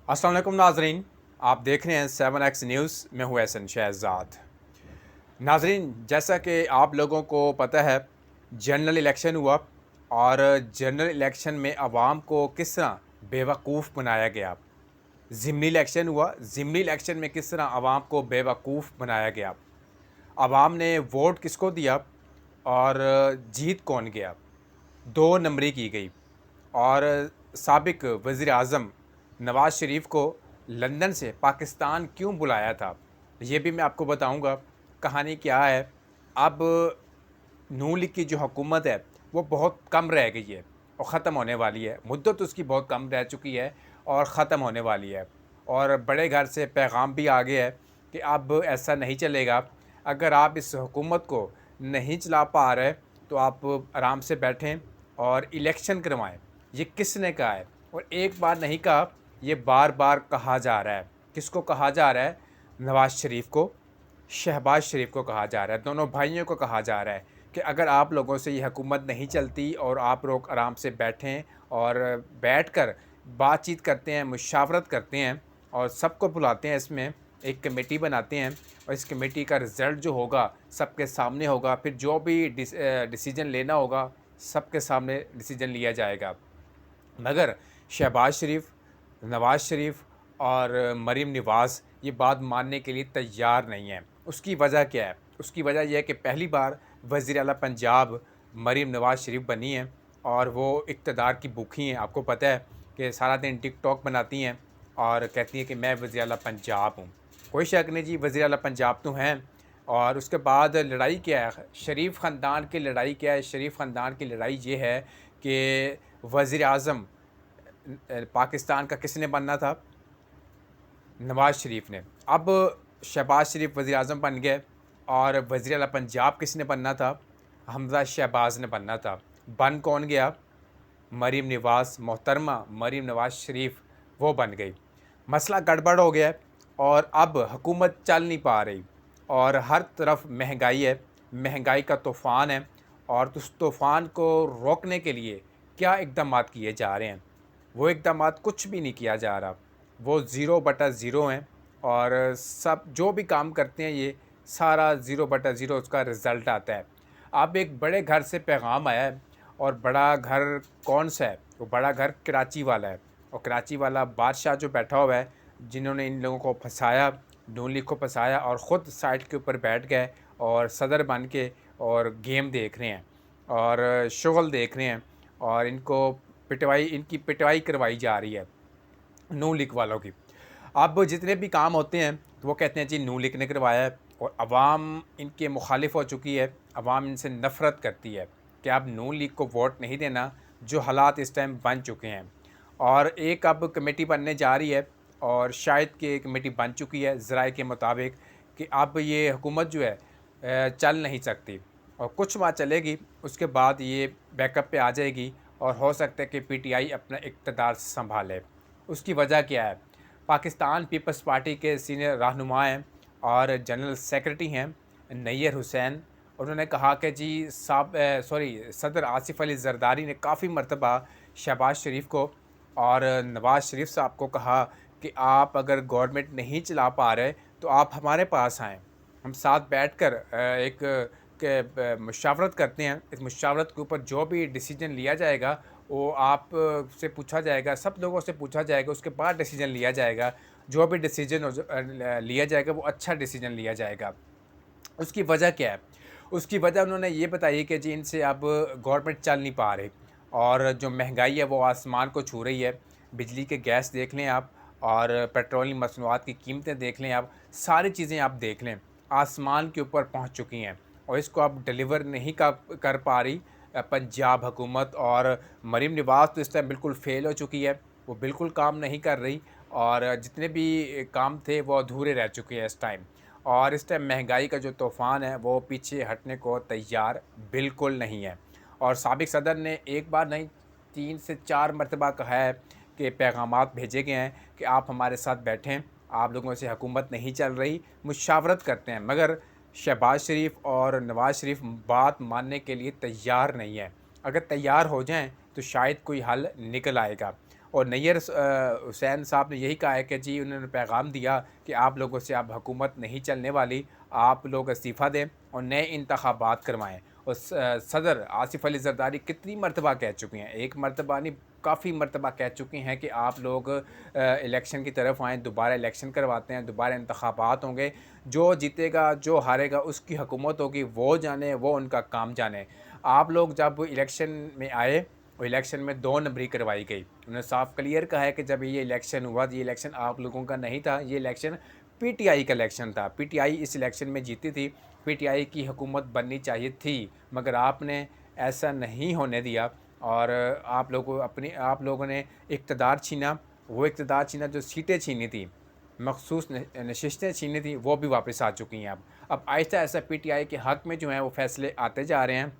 अस्सलाम वालेकुम नाजरीन, आप देख रहे हैं 7X न्यूज़। मैं हूँ एहसन शहजाद। नाजरीन, जैसा कि आप लोगों को पता है, जनरल इलेक्शन हुआ और जनरल इलेक्शन में आवाम को किस तरह बेवकूफ़ बनाया गया। ज़िमनी इलेक्शन हुआ, ज़िमनी इलेक्शन में किस तरह आवाम को बेवकूफ़ बनाया गया। आवाम ने वोट किसको दिया और जीत कौन गया, दो नंबरी की गई। और साबिक वज़ीर आज़म नवाज़ शरीफ को लंदन से पाकिस्तान क्यों बुलाया था, ये भी मैं आपको बताऊंगा। कहानी क्या है। अब नून लीग की जो हुकूमत है वो बहुत कम रह गई है और ख़त्म होने वाली है। मुद्दत उसकी बहुत कम रह चुकी है और ख़त्म होने वाली है। और बड़े घर से पैगाम भी आ गया है कि अब ऐसा नहीं चलेगा। अगर आप इस हुकूमत को नहीं चला पा रहे तो आप आराम से बैठें और इलेक्शन करवाएं। ये किसने कहा है? और एक बार नहीं कहा, ये बार बार कहा जा रहा है। किसको कहा जा रहा है? नवाज़ शरीफ को, शहबाज शरीफ को कहा जा रहा है, दोनों भाइयों को कहा जा रहा है कि अगर आप लोगों से ये हुकूमत नहीं चलती और आप लोग आराम से बैठें और बैठकर बातचीत करते हैं, मुशावरत करते हैं और सबको बुलाते हैं, इसमें एक कमेटी बनाते हैं और इस कमेटी का रिज़ल्ट जो होगा सबके सामने होगा। फिर जो भी डिसीजन लेना होगा सबके सामने डिसीजन लिया जाएगा। मगर शहबाज शरीफ, नवाज़ शरीफ और मरीम नवाज़ ये बात मानने के लिए तैयार नहीं हैं। उसकी वजह क्या है? उसकी वजह यह है कि पहली बार वज़ीर आला पंजाब मरीम नवाज़ शरीफ बनी हैं और वो इक़्तिदार की भूखी हैं। आपको पता है कि सारा दिन टिकटॉक बनाती हैं और कहती हैं कि मैं वज़ीर आला पंजाब हूँ। कोई शक नहीं जी, वज़ीर आला पंजाब तो हैं। और उसके बाद लड़ाई क्या है? शरीफ ख़ानदान की लड़ाई क्या है? शरीफ ख़ानदान की लड़ाई ये है कि वज़ीर आज़म पाकिस्तान का किसने बनना था? नवाज़ शरीफ ने। अब शहबाज शरीफ वज़ीर आज़म बन गए और वज़ीर आला पंजाब किसने बनना था? हमज़ा शहबाज ने बनना था। बन कौन गया? मरीम नवाज़, मोहतरमा मरीम नवाज़ शरीफ वो बन गई। मसला गड़बड़ हो गया है और अब हुकूमत चल नहीं पा रही और हर तरफ महंगाई है, महंगाई का तूफ़ान है। और उस तूफ़ान को रोकने के लिए क्या इक़दामात किए जा रहे हैं? वो इक़दामात कुछ भी नहीं किया जा रहा। वो ज़ीरो बटा ज़ीरो हैं और सब जो भी काम करते हैं ये सारा ज़ीरो बटा ज़ीरो उसका रिज़ल्ट आता है। अब एक बड़े घर से पैगाम आया है और बड़ा घर कौन सा है? वो बड़ा घर कराची वाला है और कराची वाला बादशाह जो बैठा हुआ है, जिन्होंने इन लोगों को फंसाया, नून लीग को फंसाया और ख़ुद साइड के ऊपर बैठ गए और सदर बन के और गेम देख रहे हैं और शुगल देख रहे हैं और इनकी पिटवाई करवाई जा रही है नून लीग वालों की। अब जितने भी काम होते हैं तो वो कहते हैं जी नून लीग ने करवाया है और अवाम इनके मुखालिफ हो चुकी है। अवाम इनसे नफ़रत करती है कि अब नून लीग को वोट नहीं देना, जो हालात इस टाइम बन चुके हैं। और एक अब कमेटी बनने जा रही है और शायद कि कमेटी बन चुकी है ज़राए के मुताबिक कि अब ये हुकूमत जो है चल नहीं सकती और कुछ माह चलेगी, उसके बाद ये बैकअप पे आ जाएगी और हो सकता है कि पीटीआई अपना इक़्तिदार संभाले। उसकी वजह क्या है? पाकिस्तान पीपल्स पार्टी के सीनियर रहनुमा हैं और जनरल सेक्रेटरी हैं नैयर हुसैन। उन्होंने कहा कि जी सदर आसिफ अली ज़रदारी ने काफ़ी मरतबा शहबाज शरीफ को और नवाज़ शरीफ साहब को कहा कि आप अगर गवर्नमेंट नहीं चला पा रहे तो आप हमारे पास आएँ, हम साथ बैठकर एक मुशावरत करते हैं। इस मुशावरत के ऊपर जो भी डिसीजन लिया जाएगा वो आप से पूछा जाएगा, सब लोगों से पूछा जाएगा, उसके बाद डिसीजन लिया जाएगा। जो भी डिसीजन लिया जाएगा वो अच्छा डिसीजन लिया जाएगा। उसकी वजह क्या है? उसकी वजह उन्होंने ये बताई कि जी इनसे अब गवर्नमेंट चल नहीं पा रही और जो महंगाई है वो आसमान को छू रही है। बिजली के गैस देख लें आप और पेट्रोलियम मसनूआत की कीमतें देख लें आप, सारी चीज़ें आप देख लें, आसमान के ऊपर पहुंच चुकी हैं और इसको अब डिलीवर नहीं कर पा रही पंजाब हुकूमत। और मरीम नवाज़ तो इस टाइम बिल्कुल फ़ेल हो चुकी है, वो बिल्कुल काम नहीं कर रही और जितने भी काम थे वो अधूरे रह चुके हैं इस टाइम। और इस टाइम महंगाई का जो तूफ़ान है वो पीछे हटने को तैयार बिल्कुल नहीं है। और साबिक सदर ने एक बार नहीं 3 से 4 मरतबा कहा है कि पैगामात भेजे गए हैं कि आप हमारे साथ बैठें, आप लोगों से हुकूमत नहीं चल रही, मुशावरत करते हैं। मगर शहबाज शरीफ और नवाज़ शरीफ बात मानने के लिए तैयार नहीं है। अगर तैयार हो जाएं तो शायद कोई हल निकल आएगा। और नैयर हुसैन साहब ने यही कहा है कि जी उन्होंने पैगाम दिया कि आप लोगों से अब हुकूमत नहीं चलने वाली, आप लोग इस्तीफ़ा दें और नए इंतखाबात करवाएँ। और सदर आसिफ़ अली ज़रदारी कितनी मरतबा कह चुके हैं, एक मरतबा नहीं काफ़ी मरतबा कह चुके हैं कि आप लोग इलेक्शन की तरफ आएँ, दोबारा इलेक्शन करवाते हैं, दोबारा इंतखाबात होंगे, जो जीतेगा जो हारेगा उसकी हुकूमत होगी, वो जाने, वो उनका काम जाने। आप लोग जब इलेक्शन में आए, वो इलेक्शन में 2 नंबरी करवाई गई। उन्होंने साफ क्लियर कहा है कि जब ये इलेक्शन हुआ, ये इलेक्शन आप लोगों का नहीं था, ये इलेक्शन पीटीआई का इलेक्शन था। पीटीआई इस इलेक्शन में जीती थी, पीटीआई की हुकूमत बननी चाहिए थी, मगर आपने ऐसा नहीं होने दिया और आप लोगों ने इक़्तिदार छीना। वो इक़्तिदार छीना जो सीटें छीनी थी, मख़सूस नशिस्तें छीनी थी, वो भी वापस आ चुकी हैं अब आहिस्ता-आहिस्ता पीटीआई के हक़ में जो हैं वो फ़ैसले आते जा रहे हैं।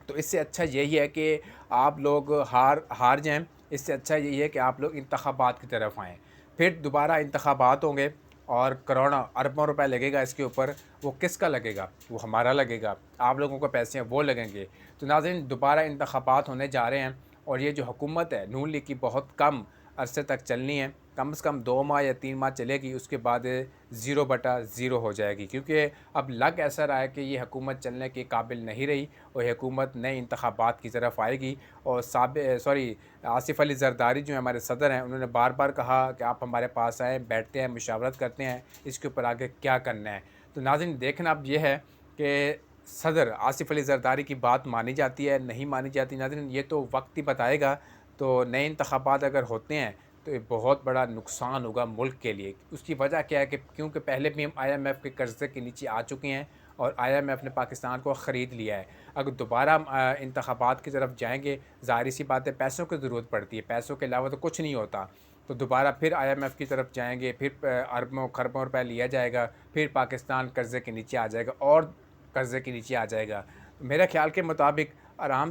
तो इससे अच्छा यही है कि आप लोग हार जाएँ, इससे अच्छा यही है कि आप लोग इंतखाबात की तरफ आएँ। फिर दोबारा इंतखाबात होंगे और करोड़ों अरबों रुपए लगेगा इसके ऊपर, वो किसका लगेगा? वो हमारा लगेगा, आप लोगों को पैसे हैं वो लगेंगे। तो नाज़रीन दोबारा इंतखाबात होने जा रहे हैं और ये जो हुकूमत है नून लीग की बहुत कम अरसे तक चलनी है, कम से कम 2 माह या 3 माह चलेगी, उसके बाद 0/0 हो जाएगी, क्योंकि अब लग ऐसा रहा है कि ये हुकूमत चलने के काबिल नहीं रही और ये हुकूमत नए इंतखाबात की तरफ आएगी। और आसिफ़ अली ज़रदारी जो हमारे सदर हैं, उन्होंने बार-बार कहा कि आप हमारे पास आएँ, बैठते हैं, मुशावरत करते हैं, इसके ऊपर आगे क्या करना है। तो नाज़रीन देखना अब ये है कि सदर आसिफ़ अली ज़रदारी की बात मानी जाती है, नहीं मानी जाती। नाज़रीन ये तो वक्त ही बताएगा। तो नए इंतखाबात अगर होते हैं तो ये बहुत बड़ा नुकसान होगा मुल्क के लिए। उसकी वजह क्या है कि क्योंकि पहले भी हम आईएमएफ के कर्ज़े के नीचे आ चुके हैं और आईएमएफ ने पाकिस्तान को ख़रीद लिया है। अगर दोबारा हम इंतखाबात की तरफ जाएँगे, ज़ाहिर-सी बात है पैसों की ज़रूरत पड़ती है, पैसों के अलावा तो कुछ नहीं होता। तो दोबारा फिर आईएमएफ की तरफ जाएँगे, फिर अरबों खरबों रुपए लिया जाएगा, फिर पाकिस्तान कर्ज़े के नीचे आ जाएगा और कर्ज़े के नीचे आ जाएगा। तो मेरे ख़्याल के मुताबिक आराम